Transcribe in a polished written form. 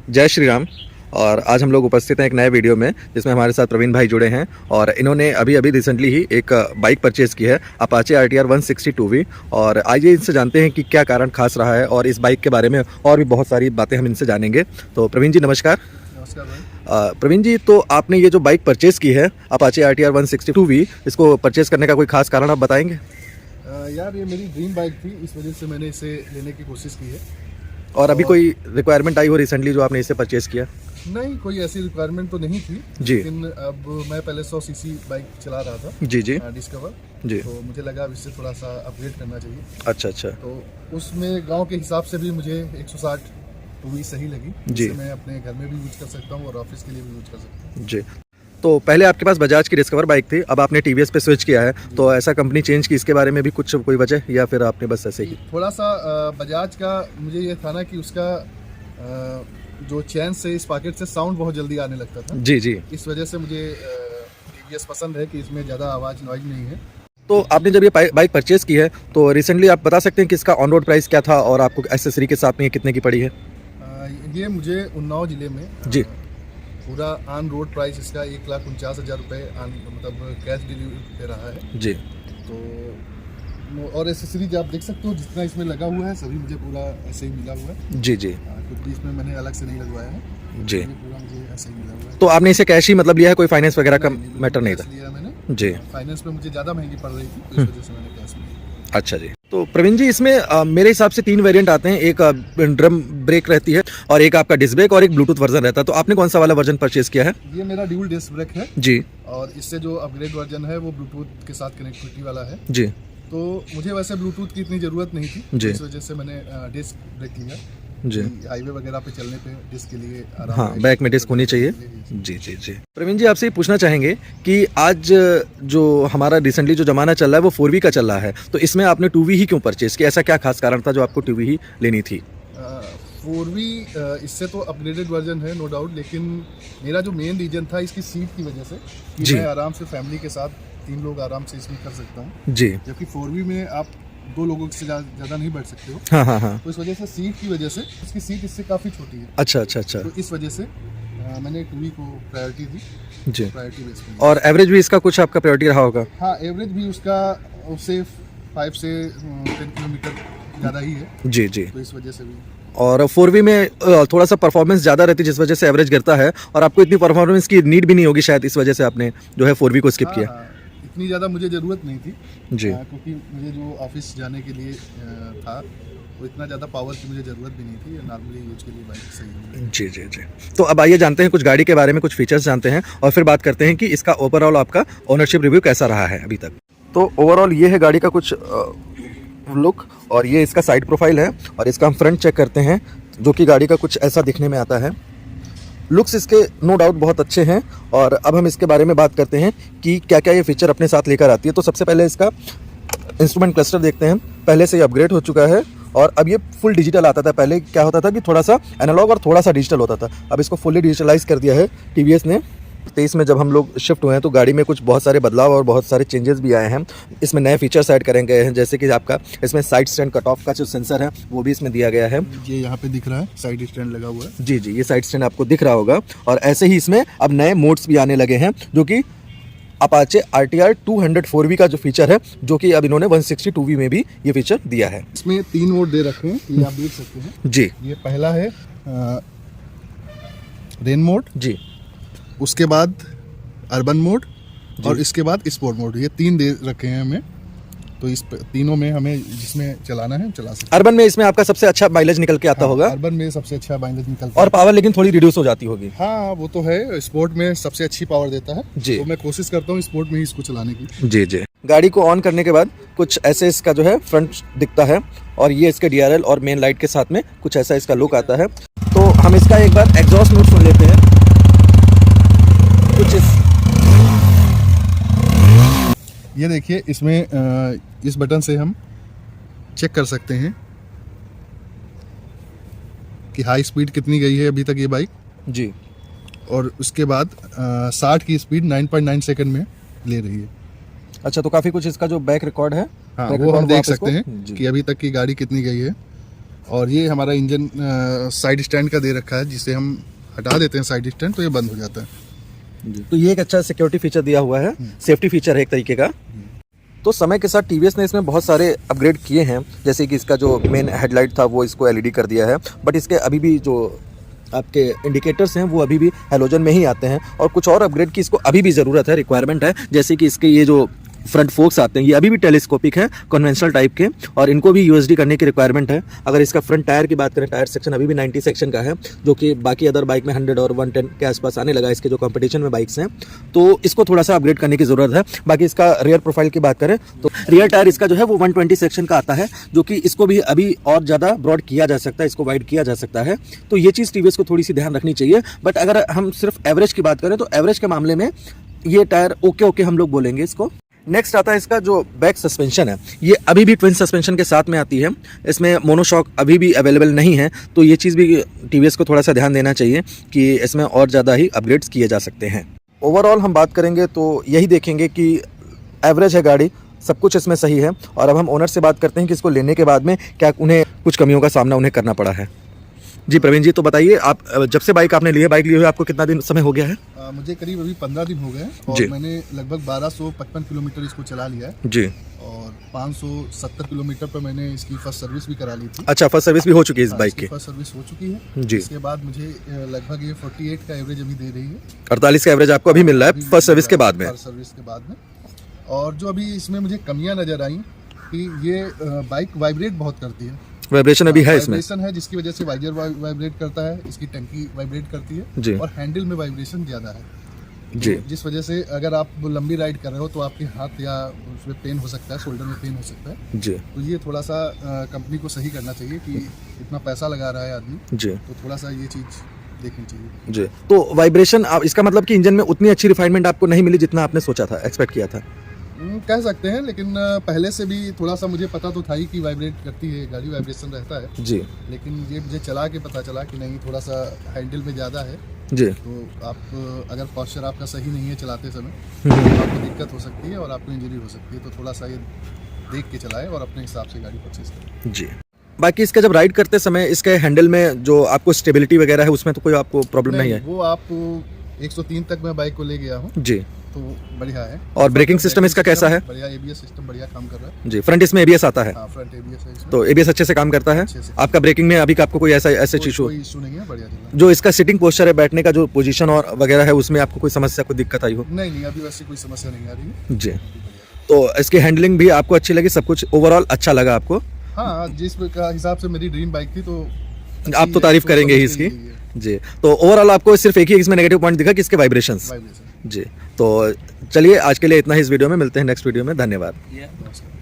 जय श्री राम। और आज हम लोग उपस्थित हैं एक नए वीडियो में जिसमें हमारे साथ प्रवीण भाई जुड़े हैं और इन्होंने अभी रिसेंटली ही एक बाइक परचेज़ की है, अपाचे RTR 160 और आइए इनसे जानते हैं कि क्या कारण खास रहा है और इस बाइक के बारे में और भी बहुत सारी बातें हम इनसे जानेंगे। तो प्रवीण जी नमस्कार। नमस्कार भाई। प्रवीण जी, तो आपने ये जो बाइक परचेज़ की है अपाचे RTR 160 इसको परचेज़ करने का कोई खास कारण आप बताएंगे? यार ये मेरी ड्रीम बाइक थी, इस वजह से मैंने इसे लेने की कोशिश की है। और अभी कोई रिक्वायरमेंट आई हो रिसेंटली जो आपने इसे परचेज़ किया? नहीं, कोई ऐसी रिक्वायरमेंट तो नहीं थी जी। लेकिन अब मैं पहले 100 सीसी बाइक चला रहा था। जी जी डिस्कवर जी। तो मुझे लगा अब इससे थोड़ा सा अपग्रेड करना चाहिए। अच्छा अच्छा। तो उसमें गांव के हिसाब से भी मुझे 160 टूवी सही लगी, जी। जिसे मैं अपने घर में भी यूज कर सकता हूँ और ऑफिस के लिए भी यूज कर सकता हूँ। जी। तो पहले आपके पास बजाज की डिस्कवर बाइक थी, अब आपने TVS पे स्विच किया है, तो ऐसा कंपनी चेंज की, इसके बारे में भी कुछ कोई वजह या फिर आपने बस ऐसे ही? थोड़ा सा बजाज का मुझे ये था ना कि उसका जो चैन से इस पॉकेट से साउंड बहुत जल्दी आने लगता था। जी जी। इस वजह से मुझे TVS पसंद है कि इसमें ज़्यादा आवाज़ नॉइज नहीं है। तो आपने जब ये बाइक परचेज़ की है तो रिसेंटली आप बता सकते हैं कि इसका ऑन रोड प्राइस क्या था और आपको एसेसरी के साथ में ये कितने की पड़ी है? ये मुझे उन्नाव ज़िले में जी। पूरा ऑन रोड प्राइस इसका 1,49,000 रुपये मतलब कैश डिलीवरी दे रहा है। जी। तो और एसेसरीज आप देख सकते हो जितना इसमें लगा हुआ है सभी मुझे पूरा ऐसे ही मिला हुआ है। जी जी क्योंकि इसमें मैंने अलग से नहीं लगवाया है। जी। पूरा मुझे ऐसे ही मिला हुआ है। तो आपने इसे कैश ही मतलब लिया है, कोई फाइनेंस वगैरह का मैटर नहीं था? लिया मैंने। जी। फाइनेंस पे मुझे ज़्यादा महंगी पड़ रही थी, तो इस वजह से मैंने कैश लिया। अच्छा जी। तो प्रवीण जी, इसमें मेरे हिसाब से 3 वेरिएंट आते हैं, एक ड्रम ब्रेक रहती है और एक आपका डिस्क ब्रेक और एक ब्लूटूथ वर्जन रहता है, तो आपने कौन सा वाला वर्जन परचेज किया है? ये मेरा ड्यूल डिस्क ब्रेक है जी और इससे जो अपग्रेड वर्जन है वो ब्लूटूथ के साथ कनेक्टिविटी वाला है। जी। तो मुझे वैसे ब्लूटूथ की इतनी ज़रूरत नहीं थी, जी। इस वजह से मैंने डिस्क ब्रेक लिया जी। हाईवे वगैरह पे चलने पे डिस्क के लिए आराम हाँ, रहेगा। बैक में डिस्क होनी चाहिए। जी जी जी। प्रवीण जी, आपसे ये पूछना चाहेंगे कि आज जो हमारा रिसेंटली जो ज़माना चल रहा है वो 4V का चल रहा है, तो इसमें आपने 2V ही क्यों परचेज किया? ऐसा क्या खास कारण था जो आपको 2V ही लेनी थी? 4V इससे तो अपग्रेडेड वर्जन है नो डाउट, लेकिन मेरा जो मेन रीजन था इसकी सीट की वजह से कि जी। मैं आराम से फैमिली के साथ 3 लोग आराम से इसमें कर सकता हूँ। जी। जबकि 4V में आप 2 लोगों से ज़्यादा नहीं बैठ सकते हो। हाँ हाँ हाँ। तो इस वजह से सीट की वजह से इसकी सीट इससे काफ़ी छोटी है। अच्छा अच्छा अच्छा। तो इस वजह से मैंने 2V को प्रायोरिटी दी, जी। प्रायोरिटी बेस पे। और एवरेज भी इसका कुछ आपका प्रायोरिटी रहा होगा? हाँ, एवरेज भी उसका उससे 5 से 10 किलोमीटर ज़्यादा ही है। जी जी। तो इस वजह से भी। और 4V में थोड़ा सा परफॉर्मेंस ज़्यादा रहती है जिस वजह से एवरेज गिरता है और आपको इतनी परफॉर्मेंस की नीड भी नहीं होगी शायद, इस वजह से आपने जो है 4V को स्किप किया। हाँ, इतनी ज़्यादा मुझे ज़रूरत नहीं थी जी। क्योंकि मुझे जो ऑफिस जाने के लिए था वो इतना ज़्यादा पावर की मुझे ज़रूरत भी नहीं थी, नॉर्मली यूज के लिए बाइक सही है। जी जी जी। तो अब आइए जानते हैं कुछ गाड़ी के बारे में, कुछ फीचर्स जानते हैं और फिर बात करते हैं कि इसका ओवरऑल आपका ओनरशिप रिव्यू कैसा रहा है अभी तक। तो ओवरऑल ये है गाड़ी का कुछ लुक और ये इसका साइड प्रोफाइल है और इसका हम फ्रंट चेक करते हैं जो कि गाड़ी का कुछ ऐसा दिखने में आता है। लुक्स इसके नो डाउट बहुत अच्छे हैं और अब हम इसके बारे में बात करते हैं कि क्या क्या ये फीचर अपने साथ लेकर आती है। तो सबसे पहले इसका इंस्ट्रूमेंट क्लस्टर देखते हैं, पहले से ही अपग्रेड हो चुका है और अब ये फुल डिजिटल आता था। पहले क्या होता था कि थोड़ा सा एनालॉग और थोड़ा सा डिजिटल होता था, अब इसको फुली डिजिटलाइज कर दिया है TVS ने। 23 में जब हम लोग शिफ्ट हुए हैं तो गाड़ी में कुछ बहुत सारे बदलाव और बहुत सारे चेंजेस भी आए हैं। इसमें नए फीचर्स ऐड करें गए हैं, जैसे कि आपका इसमें साइड स्टैंड कट ऑफ का जो सेंसर है वो भी इसमें दिया गया है। ये यहाँ पे दिख रहा है, साइड स्टैंड लगा हुआ है। जी जी, ये साइड स्टैंड आपको दिख रहा होगा और ऐसे ही इसमें अब नए मोड्स भी आने लगे हैं जो कि अपाचे RTR 200 4V का जो फीचर है, जो कि अब इन्होंने 160 2V में भी ये फीचर दिया है। इसमें 3 मोड दे रखे हैं, ये आप देख सकते हैं। जी। ये पहला है रेन मोड, जी उसके बाद अर्बन मोड और इसके बाद स्पोर्ट मोड। ये 3 दे रखे हैं हमें, तो इस तीनों में हमें जिसमें चलाना है हम चला सकते हैं। अर्बन में इसमें आपका सबसे अच्छा माइलेज निकल के आता होगा अर्बन में सबसे अच्छा माइलेज निकलता और पावर लेकिन थोड़ी रिड्यूस हो जाती होगी। हाँ, वो तो है, स्पोर्ट में सबसे अच्छी पावर देता है। जी। तो मैं कोशिश करता हूँ स्पोर्ट में ही इसको चलाने की। जी जी। गाड़ी को ऑन करने के बाद कुछ ऐसे इसका जो है फ्रंट दिखता है और ये इसके DRL और मेन लाइट के साथ में कुछ ऐसा इसका लुक आता है। तो हम इसका एक बार एग्जॉस्ट नोट सुन लेते हैं कुछ ये देखिए, इसमें इस बटन से हम चेक कर सकते हैं कि हाई स्पीड कितनी गई है अभी तक ये बाइक, जी। और उसके बाद 60 की स्पीड 9.9 सेकंड में ले रही है। अच्छा, तो काफ़ी कुछ इसका जो बैक रिकॉर्ड है हाँ, बैक वो रिकॉर्ड हम देख आप सकते इसको- हैं जी। कि अभी तक की गाड़ी कितनी गई है। और ये हमारा इंजन साइड स्टैंड का दे रखा है, जिसे हम हटा देते हैं साइड स्टैंड तो ये बंद हो जाता है। तो ये एक अच्छा सिक्योरिटी फीचर दिया हुआ है, सेफ्टी फीचर है एक तरीके का। तो समय के साथ टीवीएस ने इसमें बहुत सारे अपग्रेड किए हैं, जैसे कि इसका जो मेन हेडलाइट था वो इसको एलईडी कर दिया है, बट इसके अभी भी जो आपके इंडिकेटर्स हैं वो अभी भी हैलोजन में ही आते हैं, और कुछ और अपग्रेड की इसको अभी भी ज़रूरत है, रिक्वायरमेंट है। जैसे कि इसके ये जो फ्रंट फोक्स आते हैं ये अभी भी टेलीस्कोपिक हैं, कन्वेंशनल टाइप के, और इनको भी यूएसडी करने की रिक्वायरमेंट है। अगर इसका फ्रंट टायर की बात करें, टायर सेक्शन अभी भी 90 सेक्शन का है, जो कि बाकी अदर बाइक में 100 और 110 के आसपास आने लगा, इसके जो कंपटीशन में बाइक्स हैं, तो इसको थोड़ा सा अपग्रेड करने की ज़रूरत है। बाकी इसका रियर प्रोफाइल की बात करें तो रियर टायर इसका जो है वो 120 सेक्शन का आता है, जो कि इसको भी अभी और ज़्यादा ब्रॉड किया जा सकता है, इसको वाइड किया जा सकता है। तो ये चीज़ टीवीएस को थोड़ी सी ध्यान रखनी चाहिए। बट अगर हम सिर्फ एवरेज की बात करें तो एवरेज के मामले में ये टायर ओके हम लोग बोलेंगे इसको। नेक्स्ट आता है इसका जो बैक सस्पेंशन है, ये अभी भी ट्विन सस्पेंशन के साथ में आती है, इसमें मोनोशॉक अभी भी अवेलेबल नहीं है। तो ये चीज़ भी टीवीएस को थोड़ा सा ध्यान देना चाहिए कि इसमें और ज़्यादा ही अपग्रेड्स किए जा सकते हैं। ओवरऑल हम बात करेंगे तो यही देखेंगे कि एवरेज है गाड़ी, सब कुछ इसमें सही है। और अब हम ओनर से बात करते हैं कि इसको लेने के बाद में क्या उन्हें कुछ कमियों का सामना उन्हें करना पड़ा है। जी प्रवीण जी, तो बताइए, आप जब से बाइक आपने ली है, बाइक ली हुई आपको कितना दिन समय हो गया है? मुझे करीब अभी 15 दिन हो गए हैं जी। और मैंने लगभग 1255 किलोमीटर इसको चला लिया है, जी। और 570 किलोमीटर पर मैंने इसकी फर्स्ट सर्विस भी करा ली थी। अच्छा, फर्स्ट सर्विस भी हो चुकी है इस बाइक की? फर्स्ट सर्विस हो चुकी है जी। इसके बाद मुझे लगभग ये 48 का एवरेज अभी दे रही है। 48 का एवरेज आपको अभी मिल रहा है फर्स्ट सर्विस के बाद में? फर्स्ट सर्विस के बाद में। और जो अभी इसमें मुझे कमियां नजर आई कि ये बाइक वाइब्रेट बहुत करती है। वाइब्रेशन अभी है इसमें? वाइब्रेशन है, जिसकी वजह से वाइजर वाइब्रेट करता है, इसकी टंकी वाइब्रेट करती है जी। और हैंडल में वाइब्रेशन ज़्यादा है जी। जिस वजह से अगर आप लंबी राइड कर रहे हो तो आपके हाथ या उसमें पेन हो सकता है, शोल्डर में पेन हो सकता है। जी। तो ये थोड़ा सा कंपनी को सही करना चाहिए कि इतना पैसा लगा रहा है आदमी, जी। तो थोड़ा सा ये चीज़ देखनी चाहिए। जी। तो वाइब्रेशन, इसका मतलब कि इंजन में उतनी अच्छी रिफाइनमेंट आपको नहीं मिली जितना आपने सोचा था, एक्सपेक्ट किया था? कह सकते हैं, लेकिन पहले से भी थोड़ा सा मुझे पता तो था ही कि वाइब्रेट करती है गाड़ी, वाइब्रेशन रहता है जी। लेकिन ये मुझे चला के पता चला कि नहीं, थोड़ा सा हैंडल में ज़्यादा है। जी। तो आप अगर पॉस्चर आपका सही नहीं है चलाते समय तो आपको दिक्कत हो सकती है और आपको इंजरी हो सकती है। तो थोड़ा सा ये देख के चलाएं और अपने हिसाब से गाड़ी परचेज करें। जी। बाकी इसका जब राइड करते समय इसके हैंडल में जो आपको स्टेबिलिटी वगैरह है उसमें तो कोई आपको प्रॉब्लम नहीं है? वो आप 103 तक मैं बाइक को ले गया हूँ, जी। तो बढ़िया है। और ब्रेकिंग सिस्टम इसका कैसा है? बढ़िया, एबीएस सिस्टम बढ़िया काम कर रहा है। जी। फ्रंट इसमें एबीएस आता है? हाँ, फ्रंट एबीएस है इसमें। तो एबीएस अच्छे से काम करता है? अच्छे से। आपका ब्रेकिंग में अभी आपको कोई ऐसा इशू? कोई इशू नहीं है, बढ़िया चल रहा है। जो इसका सिटिंग पोस्चर है, बैठने का जो पोजीशन और वगैरह है, उसमें आपको कोई समस्या, कोई दिक्कत आई हो? नहीं, अभी वैसे कोई समस्या नहीं आ रही है। जी। तो इसकी हैंडलिंग भी आपको अच्छी लगी, सब कुछ ओवरऑल अच्छा लगा आपको? हाँ, जिस का हिसाब से मेरी ड्रीम बाइक थी, तो आप तो तारीफ करेंगे ही इसकी। जी। तो ओवरऑल आपको सिर्फ एक ही इसमें नेगेटिव पॉइंट दिखा कि इसके वाइब्रेशंस? जी। तो चलिए, आज के लिए इतना ही इस वीडियो में, मिलते हैं नेक्स्ट वीडियो में। धन्यवाद। नमस्कार।